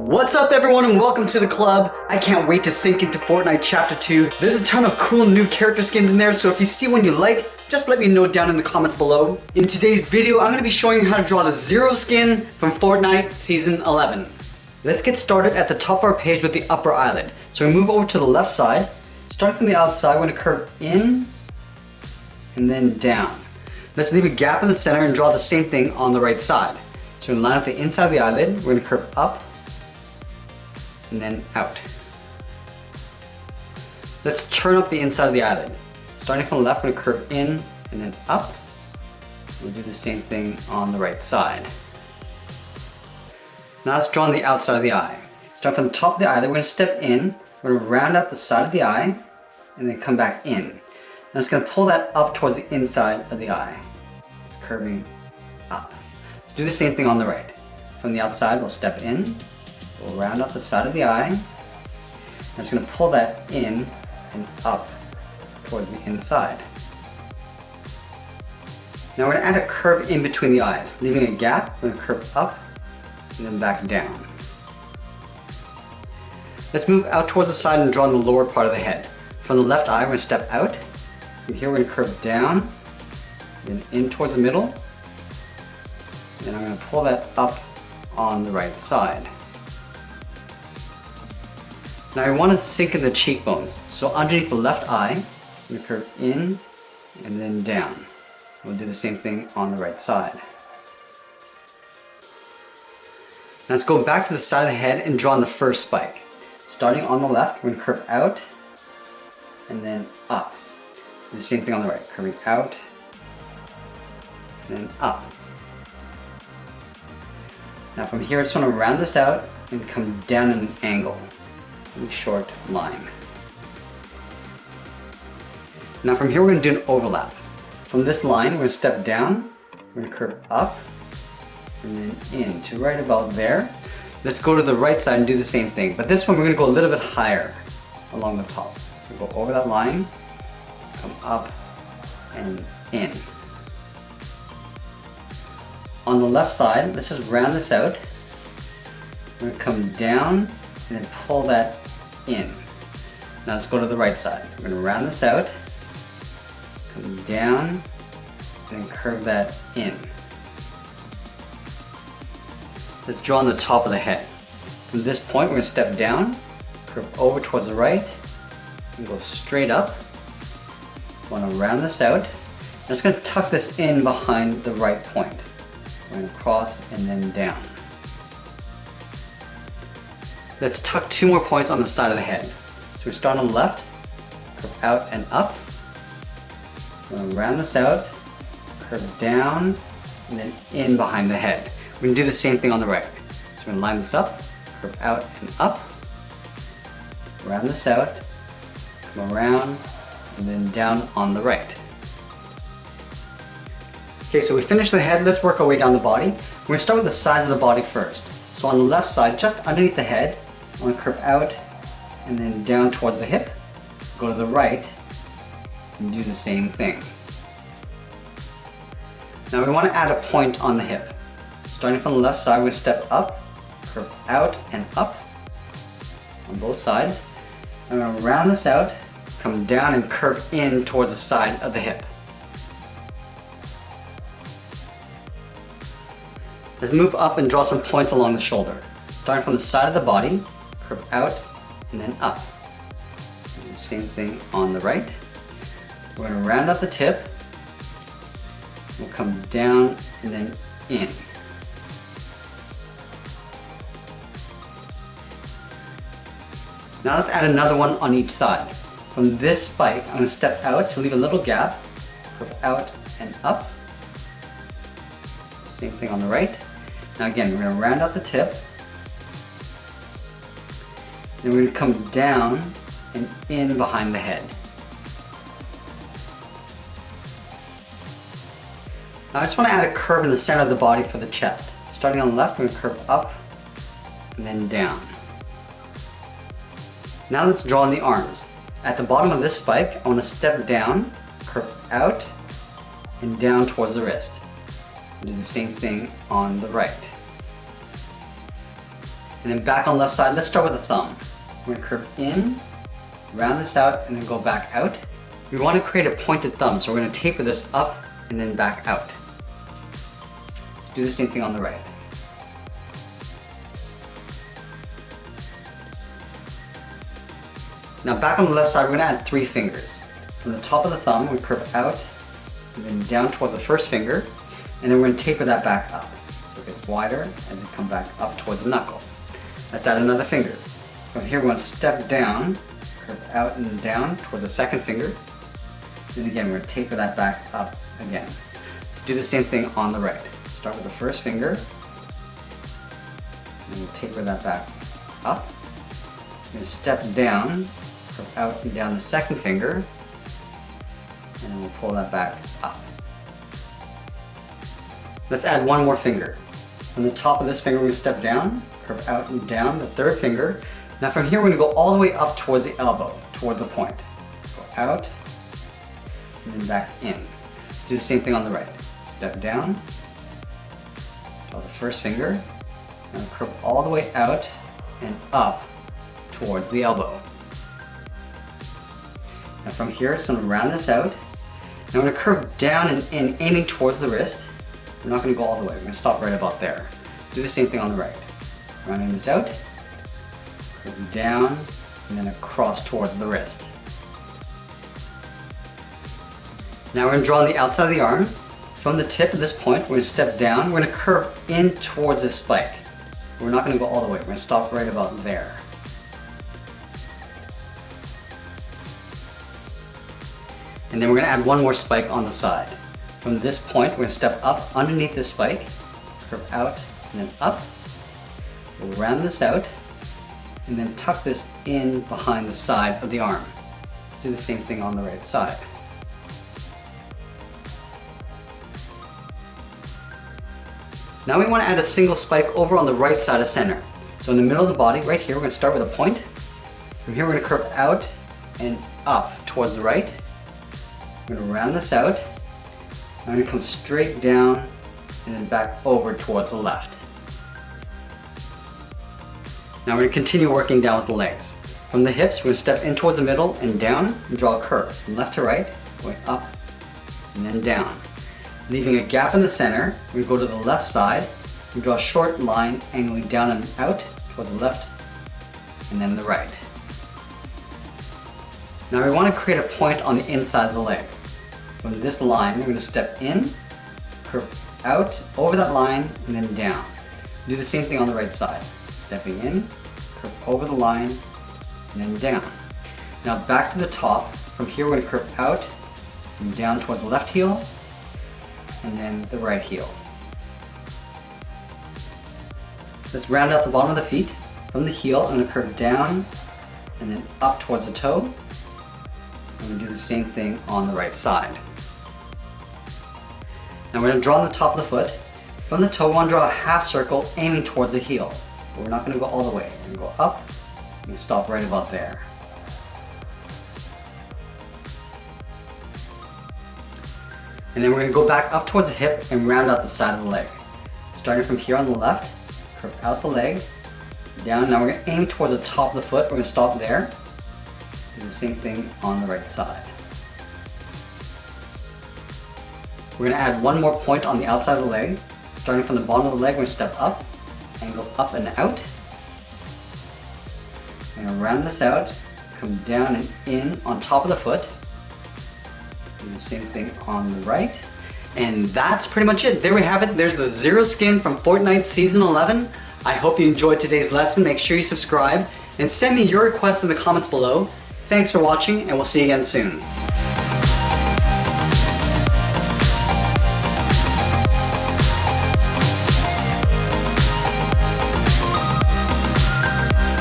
What's up everyone and welcome to the club. I can't wait to sink into Fortnite Chapter 2. There's a ton of cool new character skins in there, so if you see one you like, just let me know down in the comments below. In today's video, I'm going to be showing you how to draw the Zero skin from Fortnite Season 11. Let's get started at the top of our page with the upper eyelid. So we move over to the left side. Starting from the outside, we're going to curve in and then down. Let's leave a gap in the center and draw the same thing on the right side. So we line up the inside of the eyelid, we're going to curve up and then out. Let's turn up the inside of the eyelid. Starting from the left, we're going to curve in and then up. We'll do the same thing on the right side. Now let's draw on the outside of the eye. Starting from the top of the eyelid, we're going to step in, we're going to round out the side of the eye and then come back in. And it's going to pull that up towards the inside of the eye. It's curving up. Let's do the same thing on the right. From the outside, we'll step in. We'll round up the side of the eye. I'm just going to pull that in and up towards the inside. Now we're going to add a curve in between the eyes. Leaving a gap, we're going to curve up and then back down. Let's move out towards the side and draw on the lower part of the head. From the left eye, we're going to step out. From here, we're going to curve down, then in towards the middle. And I'm going to pull that up on the right side. Now I want to sink in the cheekbones, so underneath the left eye, we curve in and then down. We'll do the same thing on the right side. Now let's go back to the side of the head and draw on the first spike. Starting on the left, we're going to curve out and then up. Do the same thing on the right, curving out and then up. Now from here, I just want to round this out and come down in an angle. Short line. Now from here we're going to do an overlap. From this line we're going to step down, we're going to curve up and then in to right about there. Let's go to the right side and do the same thing, but this one we're going to go a little bit higher along the top. So go over that line, come up and in. On the left side, let's just round this out. We're going to come down and then pull that in. Now let's go to the right side. We're going to round this out, come down, then curve that in. Let's draw on the top of the head. From this point, we're going to step down, curve over towards the right, and go straight up. Want to round this out. I'm just going to tuck this in behind the right point. We're going to cross and then down. Let's tuck 2 more points on the side of the head. So we start on the left, curve out and up. We're going to round this out, curve down, and then in behind the head. We're going to do the same thing on the right. So we're going to line this up, curve out and up, round this out, come around, and then down on the right. Okay, so we finished the head. Let's work our way down the body. We're going to start with the size of the body first. So on the left side, just underneath the head, I'm going to curve out and then down towards the hip. Go to the right and do the same thing. Now we want to add a point on the hip. Starting from the left side, we're going to step up, curve out and up on both sides. I'm going to round this out, come down and curve in towards the side of the hip. Let's move up and draw some points along the shoulder. Starting from the side of the body, curve out and then up. Do the same thing on the right. We're going to round out the tip. We'll come down and then in. Now let's add another one on each side. From this spike, I'm going to step out to leave a little gap, curve out and up. Same thing on the right. Now again, we're going to round out the tip. Then we're going to come down and in behind the head. Now I just want to add a curve in the center of the body for the chest. Starting on the left, we're going to curve up and then down. Now let's draw on the arms. At the bottom of this spike, I want to step down, curve out, and down towards the wrist. Do the same thing on the right. and then back on the left side. Let's start with the thumb. We're gonna curve in, round this out, and then go back out. We want to create a pointed thumb, so we're going to taper this up and then back out. Let's do the same thing on the right. Now back on the left side, we're going to add 3 fingers. From the top of the thumb, we curve out and then down towards the first finger, and then we're going to taper that back up. So it gets wider and then come back up towards the knuckle. Let's add another finger. From here, we're going to step down, curve out and down towards the second finger. And again, we're going to taper that back up again. Let's do the same thing on the right. Start with the first finger, and we'll taper that back up. We're going to step down, curve out and down the second finger, and then we'll pull that back up. Let's add one more finger. From the top of this finger, we're going to step down, curve out and down the third finger. Now from here, we're going to go all the way up towards the elbow, towards the point. Go out, and then back in. Let's do the same thing on the right. Step down, draw the first finger, and curve all the way out and up towards the elbow. Now from here, it's going to round this out. Now we're going to curve down and in, aiming towards the wrist. We're not going to go all the way. We're going to stop right about there. Let's do the same thing on the right. Rounding this out, curve down, and then across towards the wrist. Now we're going to draw on the outside of the arm. From the tip of this point, we're going to step down. We're going to curve in towards this spike. We're not going to go all the way. We're going to stop right about there. And then we're going to add one more spike on the side. From this point, we're going to step up underneath this spike, curve out and then up. We'll round this out and then tuck this in behind the side of the arm. Let's do the same thing on the right side. Now we want to add a single spike over on the right side of center. So in the middle of the body, right here, we're going to start with a point. From here, we're going to curve out and up towards the right. We're going to round this out. I'm going to come straight down and then back over towards the left. Now we're going to continue working down with the legs. From the hips, we're going to step in towards the middle and down and draw a curve from left to right, going up and then down. Leaving a gap in the center, we go to the left side and draw a short line angling down and out towards the left and then the right. Now we want to create a point on the inside of the leg. From this line, we're going to step in, curve out over that line and then down. Do the same thing on the right side. Stepping in, curve over the line and then down. Now back to the top. From here, we're going to curve out and down towards the left heel and then the right heel. Let's round out the bottom of the feet. From the heel, I'm going to curve down and then up towards the toe. I'm going to do the same thing on the right side. Now we're going to draw on the top of the foot. From the toe, we want to draw a half circle aiming towards the heel. But we're not going to go all the way. We're going to go up and stop right about there. And then we're going to go back up towards the hip and round out the side of the leg. Starting from here on the left, curve out the leg, down. Now we're going to aim towards the top of the foot. We're going to stop there. Do the same thing on the right side. We're going to add one more point on the outside of the leg. Starting from the bottom of the leg, we're going to step up and go up and out. We're going to round this out, come down and in on top of the foot. Do the same thing on the right. And that's pretty much it. There we have it. There's the Zero skin from Fortnite Season 11. I hope you enjoyed today's lesson. Make sure you subscribe and send me your requests in the comments below. Thanks for watching, and we'll see you again soon.